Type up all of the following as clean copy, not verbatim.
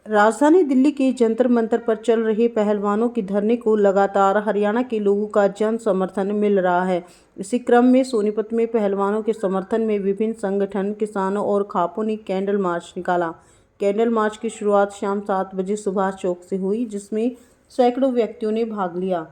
राजधानी दिल्ली के जंतर मंतर पर चल रहे पहलवानों के धरने को लगातार हरियाणा के लोगों का जन समर्थन मिल रहा है। इसी क्रम में सोनीपत में पहलवानों के समर्थन में विभिन्न संगठन, किसानों और खापों ने कैंडल मार्च निकाला। कैंडल मार्च की शुरुआत शाम 7 बजे सुभाष चौक से हुई, जिसमें सैकड़ों व्यक्तियों ने भाग लिया।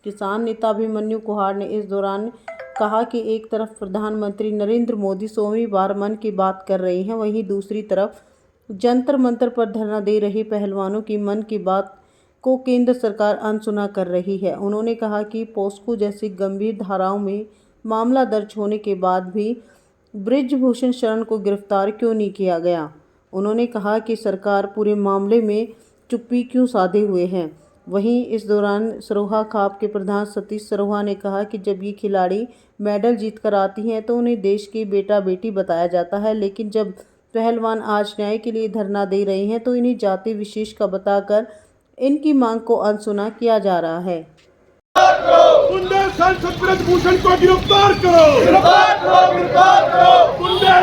किसान नेता अभिमन्यु कुहाड़ ने इस दौरान कहा कि एक तरफ प्रधानमंत्री नरेंद्र मोदी 100वीं बार मन की बात कर रहे हैं, वहीं दूसरी तरफ जंतर मंतर पर धरना दे रहे पहलवानों की मन की बात को केंद्र सरकार अनसुना कर रही है। उन्होंने कहा कि पोस्को जैसी गंभीर धाराओं में मामला दर्ज होने के बाद भी बृजभूषण शरण को गिरफ्तार क्यों नहीं किया गया। उन्होंने कहा कि सरकार पूरे मामले में चुप्पी क्यों साधे हुए है। वहीं इस दौरान सरोहा खाप के प्रधान सतीश सरोहा ने कहा कि जब ये खिलाड़ी मेडल जीत कर आती हैं तो उन्हें देश की बेटा बेटी बताया जाता है, लेकिन जब पहलवान आज न्याय के लिए धरना दे रहे हैं तो इन्हें जाति विशेष का बताकर इनकी मांग को अनसुना किया जा रहा है। सांसद बृजभूषण को गिरफ्तार करो, गिरफ्तार करो, गिरफ्तार करो।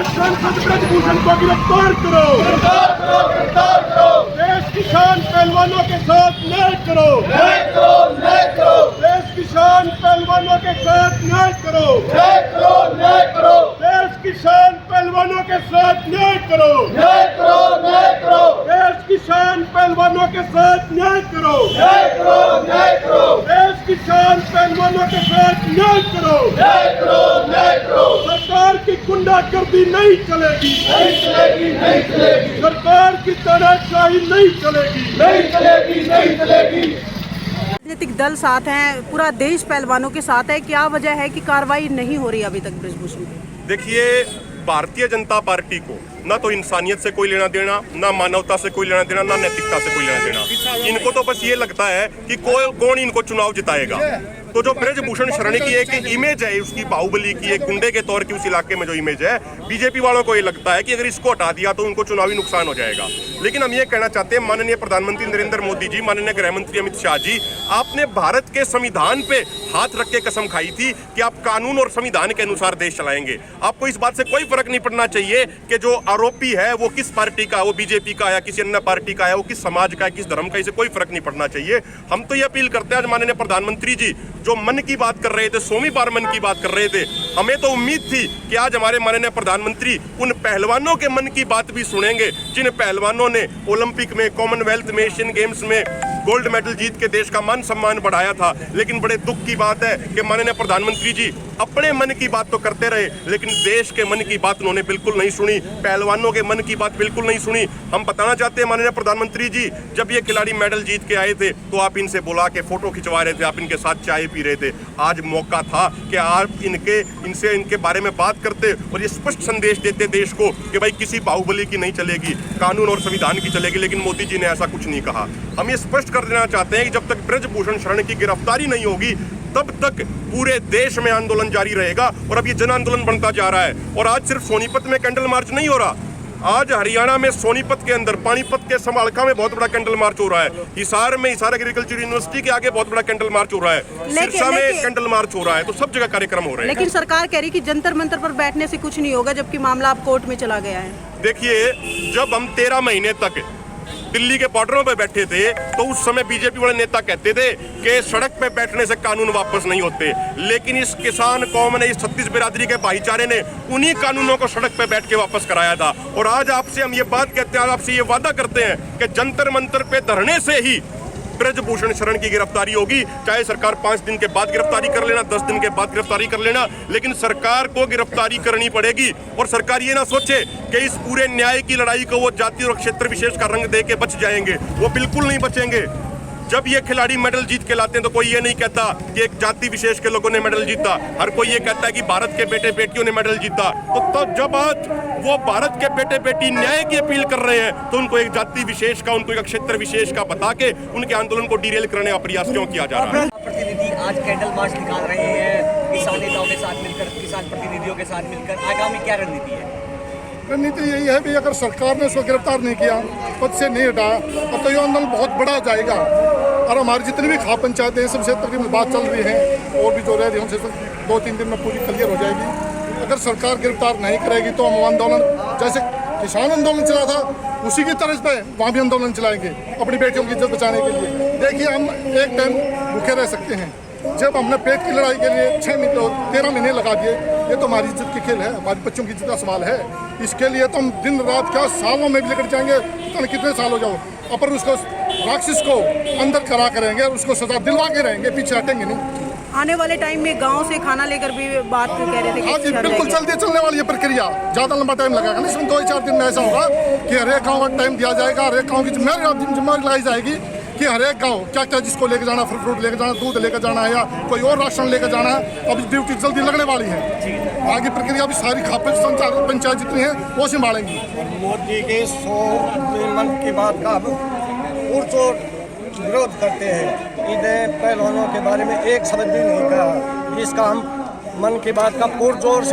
सांसद बृजभूषण को गिरफ्तार करो, गिरफ्तार करो, गिरफ्तार करो। देश किसान पहलवानों के साथ न्याय करो, न्याय करो, न्याय करो। देश किसान पहलवानों के साथ न्याय करो, न्याय करो, न्याय करो। देश किसान पहलवानों के साथ न्याय करो, न्याय करो, न्याय करो। देश किसान पहलवानों के साथ न्याय करो, न्याय करो, न्याय करो। देश किसान पहलवानों के साथ न्याय करो, न्याय करो, न्याय करो। सरकार की गुंडागर्दी नहीं चलेगी, नहीं चलेगी, नहीं चलेगी। सरकार की तानाशाही नहीं चलेगी, नहीं चलेगी, नहीं चलेगी। राजनीतिक दल साथ हैं, पूरा देश पहलवानों के साथ है, क्या वजह है कि कार्रवाई नहीं हो रही अभी तक बृजभूषण पे? देखिए, भारतीय जनता पार्टी को ना तो इंसानियत से कोई लेना देना, ना मानवता से कोई लेना देना, ना नैतिकता से कोई लेना देना। इनको तो बस ये लगता है कि कौन इनको चुनाव जिताएगा। तो जो बृजभूषण शरण की एक इमेज है, उसकी बाहुबली की, एक गुंडे के तौर की उस इलाके में जो इमेज है, बीजेपी वालों को ये लगता है कि अगर इसको हटा दिया तो उनको चुनावी नुकसान हो जाएगा। लेकिन हम ये कहना चाहते हैं, माननीय प्रधानमंत्री नरेंद्र मोदी जी, माननीय गृह मंत्री अमित शाह जी, आपने भारत के संविधान पे हाथ रख के कसम खाई थी कि आप कानून और संविधान के अनुसार देश चलाएंगे। आपको इस बात से कोई फर्क नहीं पड़ना चाहिए कि जो आरोपी है वो किस पार्टी का, वो बीजेपी का या किसी अन्य पार्टी का है, वो किस समाज का है, किस धर्म का, इसे कोई फर्क नहीं पड़ना चाहिए। हम तो ये अपील करते हैं, आज माननीय प्रधानमंत्री जी जो मन की बात कर रहे थे, 100वीं बार मन की बात कर रहे थे, हमें तो उम्मीद थी कि आज हमारे माननीय प्रधानमंत्री उन पहलवानों के मन की बात भी सुनेंगे जिन पहलवानों ने ओलंपिक में, कॉमनवेल्थ में, एशियन गेम्स में गोल्ड मेडल जीत के देश का मान सम्मान बढ़ाया था। लेकिन बड़े दुख की बात है कि माननीय प्रधानमंत्री जी अपने मन की बात तो करते रहे, लेकिन देश के मन की बात उन्होंने बिल्कुल नहीं सुनी, पहलवानों के मन की बात बिल्कुल नहीं सुनी। हम बताना चाहते हैं माननीय प्रधानमंत्री जी, जब ये खिलाड़ी मेडल जीत के आए थे तो आप इनसे बुला के फोटो खिंचवा रहे थे, आप इनके साथ चाय पी रहे थे। आज मौका था कि आप इनके बारे में बात करते और ये स्पष्ट संदेश देते देश को कि भाई किसी बाहुबली की नहीं चलेगी, कानून और संविधान की चलेगी। लेकिन मोदी जी ने ऐसा कुछ नहीं कहा। हम ये स्पष्ट कर देना चाहते हैं कि जब तक बृजभूषण शरण की गिरफ्तारी नहीं होगी तब तक पूरे देश में आंदोलन जारी रहेगा। और अब ये जन आंदोलन बनता जा रहा है। और आज सिर्फ सोनीपत में कैंडल मार्च नहीं हो रहा, आज हरियाणा में सोनीपत के अंदर, पानीपत के समालखा में बहुत बड़ा कैंडल मार्च हो रहा है, हिसार में, हिसार एग्रीकल्चर यूनिवर्सिटी के आगे बहुत बड़ा कैंडल मार्च हो रहा है, सिरसा में कैंडल मार्च हो रहा है। तो सब जगह कार्यक्रम हो रहे हैं। लेकिन सरकार कह रही कि जंतर मंतर पर बैठने से कुछ नहीं होगा, जबकि मामला अब कोर्ट में चला गया है। देखिए, जब हम 13 महीने तक दिल्ली के बॉर्डरों पर बैठे थे तो उस समय बीजेपी वाले नेता कहते थे कि सड़क पे बैठने से कानून वापस नहीं होते। लेकिन इस किसान कौम ने, इस छत्तीस बिरादरी के भाईचारे ने उन्हीं कानूनों को सड़क पे बैठ के वापस कराया था। और आज आपसे हम ये बात कहते हैं, आज आपसे ये वादा करते हैं कि जंतर मंतर पे धरने से ही बृजभूषण शरण की गिरफ्तारी होगी। चाहे सरकार 5 दिन के बाद गिरफ्तारी कर लेना, 10 दिन के बाद गिरफ्तारी कर लेना, लेकिन सरकार को गिरफ्तारी करनी पड़ेगी। और सरकार ये ना सोचे कि इस पूरे न्याय की लड़ाई को वो जाति और क्षेत्र विशेष का रंग दे के बच जाएंगे, वो बिल्कुल नहीं बचेंगे। जब ये खिलाड़ी मेडल जीत के लाते हैं तो कोई ये नहीं कहता कि एक जाति विशेष के लोगों ने मेडल जीता, हर कोई ये कहता है कि भारत के बेटे बेटियों ने मेडल जीता। तो जब आज वो भारत के बेटे बेटी न्याय की अपील कर रहे हैं तो उनको एक जाति विशेष का, उनको एक क्षेत्र विशेष का बता के उनके आंदोलन को डिरेल करने का प्रयास क्यों किया जा रहा है? प्रतिनिधि आज कैंडल मार्च निकाल रहे हैं किसान नेताओं के साथ मिलकर, किसान प्रतिनिधियों के साथ मिलकर, आगामी क्या रणनीति है? रणनीति यही है कि अगर सरकार ने उसको गिरफ्तार नहीं किया, पद से नहीं हटाया, तब तो ये आंदोलन बहुत बड़ा हो जाएगा। और हमारी जितनी भी खाप पंचायतें हैं सबसे तकरीबन बात चल रही है और भी जो रह रही है उनसे 2-3 दिन में पूरी क्लियर हो जाएगी। अगर सरकार गिरफ्तार नहीं करेगी तो हम आंदोलन जैसे किसान आंदोलन चला था, उसी की तर्ज पे वहाँ भी आंदोलन चलाएंगे अपनी बेटियों की इज्जत बचाने के लिए। देखिए, हम एक टाइम भूखे रह सकते हैं, जब हमने पेट की लड़ाई के लिए 6 महीने 13 महीने लगा दिए, ये तो हमारी इज्जत की खेल है, हमारे बच्चों की इज्जत का सवाल है। इसके लिए तो हम दिन रात क्या सालों में भी लेकर जाएंगे, पता नहीं कितने साल हो जाओ, अपन उसको राक्षस को अंदर करा करेंगे, उसको सजा दिलवा के रहेंगे, पीछे हटेंगे नहीं। आने वाले टाइम में गांव से खाना लेकर भी बात कह रहे थे कि हाँ जी, बिल्कुल जल्दी चलने वाली है प्रक्रिया, ज़्यादा लंबा टाइम लगेगा नहीं, इसमें 2-4 दिन में ऐसा होगा कि हर एक गाँव का टाइम दिया जाएगा, हर एक गाँव की जिम्मेदारी लगाई जाएगी कि हर एक गाँव क्या क्या जिसको लेकर जाना, फल फ्रूट लेकर जाना, दूध लेकर जाना है या कोई और राशन लेकर जाना है। अब ड्यूटी जल्दी लगने वाली है, आगे प्रक्रिया भी सारी पंचायत जितनी है वो संभालेंगी। मोदी के 100 मन की बात का पुरजोर विरोध करते हैं। इन्हें पहलवानों के बारे में एक शब्द भी नहीं कहा, इसका हम मन की बात का पुरजोर से